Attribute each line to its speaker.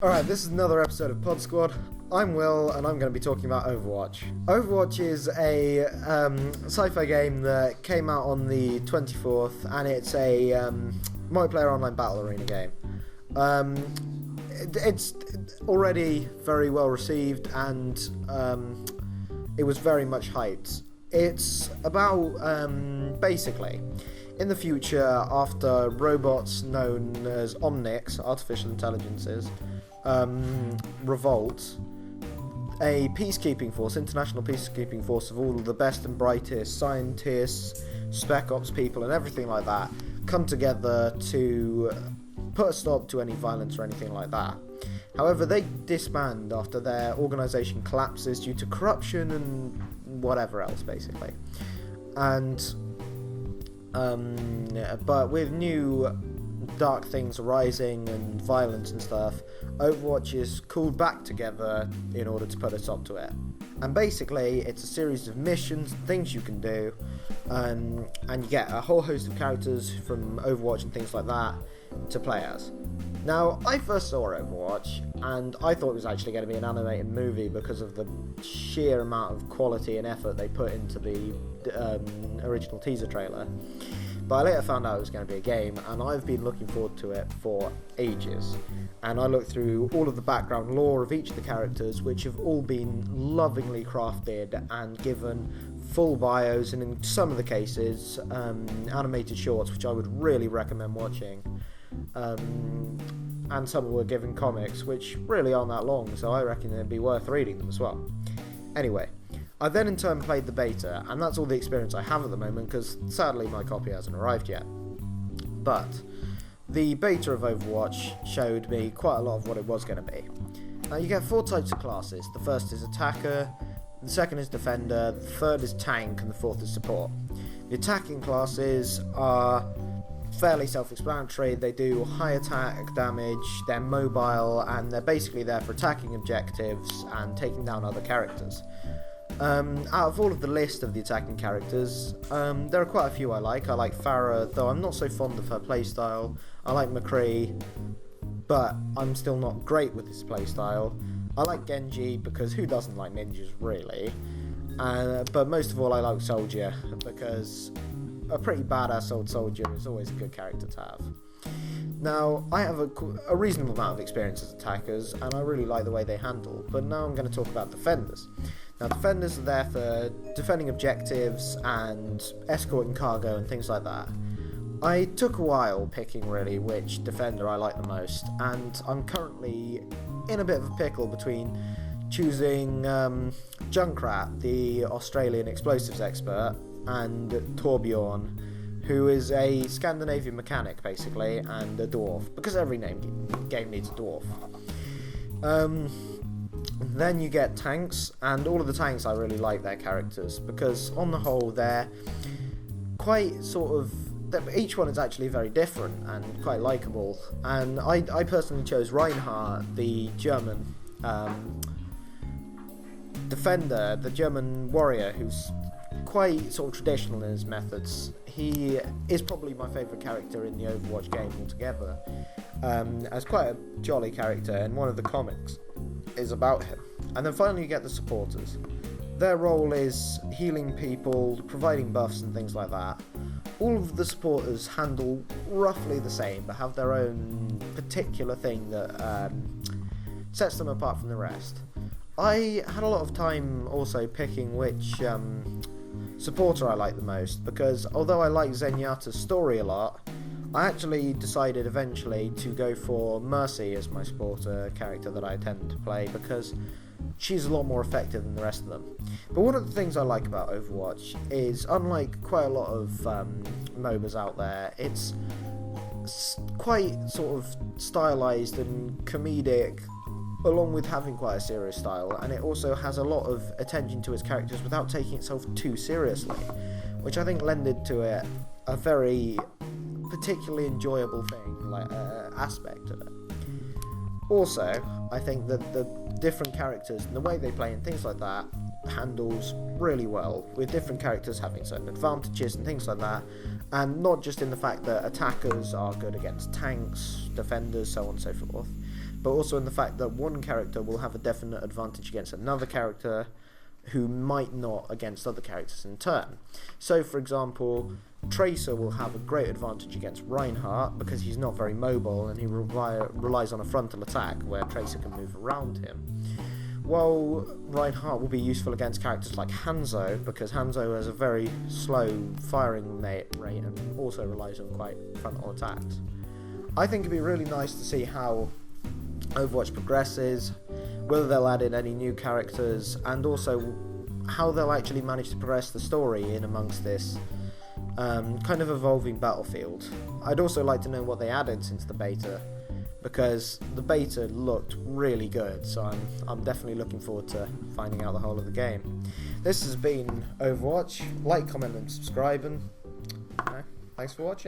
Speaker 1: Alright, this is another episode of Podsquad. I'm Will, and I'm going to be talking about Overwatch. Overwatch is a sci-fi game that came out on the 24th, and it's a multiplayer online battle arena game. It's already very well received, and it was very much hyped. It's about, basically, in the future, after robots known as Omnics, artificial intelligences, revolt, a peacekeeping force, international peacekeeping force of all the best and brightest scientists, spec ops people and everything like that come together to put a stop to any violence or anything like that. However, they disband after their organisation collapses due to corruption and whatever else, basically. And but with new dark things arising and violence and stuff, Overwatch is called back together in order to put a stop to it. And basically, it's a series of missions, things you can do, and you get a whole host of characters from Overwatch and things like that to play as. Now, I first saw Overwatch, and I thought it was actually going to be an animated movie because of the sheer amount of quality and effort they put into the original teaser trailer. But I later found out it was going to be a game, and I've been looking forward to it for ages. And I looked through all of the background lore of each of the characters, which have all been lovingly crafted and given full bios, and in some of the cases, animated shorts, which I would really recommend watching. And some were given comics, which really aren't that long, so I reckon it'd be worth reading them as well. Anyway, I then in turn played the beta, and that's all the experience I have at the moment, because sadly my copy hasn't arrived yet. But the beta of Overwatch showed me quite a lot of what it was going to be. Now, you get 4 types of classes. The first is attacker, the second is defender, the third is tank, and the fourth is support. The attacking classes are fairly self-explanatory. They do high attack damage, they're mobile, and they're basically there for attacking objectives and taking down other characters. Out of all of the list of the attacking characters, there are quite a few I like. I like Farah, though I'm not so fond of her playstyle. I like McCree, but I'm still not great with his playstyle. I like Genji, because who doesn't like ninjas, really? But most of all, I like Soldier, because a pretty badass old soldier is always a good character to have. Now, I have a reasonable amount of experience as attackers, and I really like the way they handle, but now I'm going to talk about defenders. Now, defenders are there for defending objectives and escorting cargo and things like that. I took a while picking really which defender I like the most, and I'm currently in a bit of a pickle between choosing Junkrat, the Australian explosives expert, and Torbjorn, who is a Scandinavian mechanic, basically, and a dwarf, because every game needs a dwarf. Then you get tanks, and all of the tanks I really like their characters, because on the whole they're quite sort of, each one is actually very different and quite likeable. And I personally chose Reinhardt, the German defender, the German warrior, who's quite sort of traditional in his methods. He is probably my favourite character in the Overwatch game altogether, as quite a jolly character, and one of the comics is about him. And then finally you get the supporters. Their role is healing people, providing buffs and things like that. All of the supporters handle roughly the same, but have their own particular thing that sets them apart from the rest. I had a lot of time also picking which supporter I like the most, because although I like Zenyatta's story a lot, I actually decided eventually to go for Mercy as my supporter character that I tend to play, because she's a lot more effective than the rest of them. But one of the things I like about Overwatch is, unlike quite a lot of MOBAs out there, it's quite sort of stylized and comedic, along with having quite a serious style, and it also has a lot of attention to its characters without taking itself too seriously, which I think lended to it a very particularly enjoyable thing, like aspect of it. Also, I think that the different characters and the way they play and things like that handles really well, with different characters having certain advantages and things like that, and not just in the fact that attackers are good against tanks, defenders, so on and so forth, but also in the fact that one character will have a definite advantage against another character who might not against other characters in turn. So, for example, Tracer will have a great advantage against Reinhardt because he's not very mobile and he relies on a frontal attack where Tracer can move around him. While Reinhardt will be useful against characters like Hanzo because Hanzo has a very slow firing rate and also relies on quite frontal attacks. I think it'd be really nice to see how Overwatch progresses, whether they'll add in any new characters, and also how they'll actually manage to progress the story in amongst this kind of evolving battlefield. I'd also like to know what they added since the beta, because the beta looked really good, so I'm definitely looking forward to finding out the whole of the game. This has been Overwatch. Like, comment and subscribe, and thanks for watching.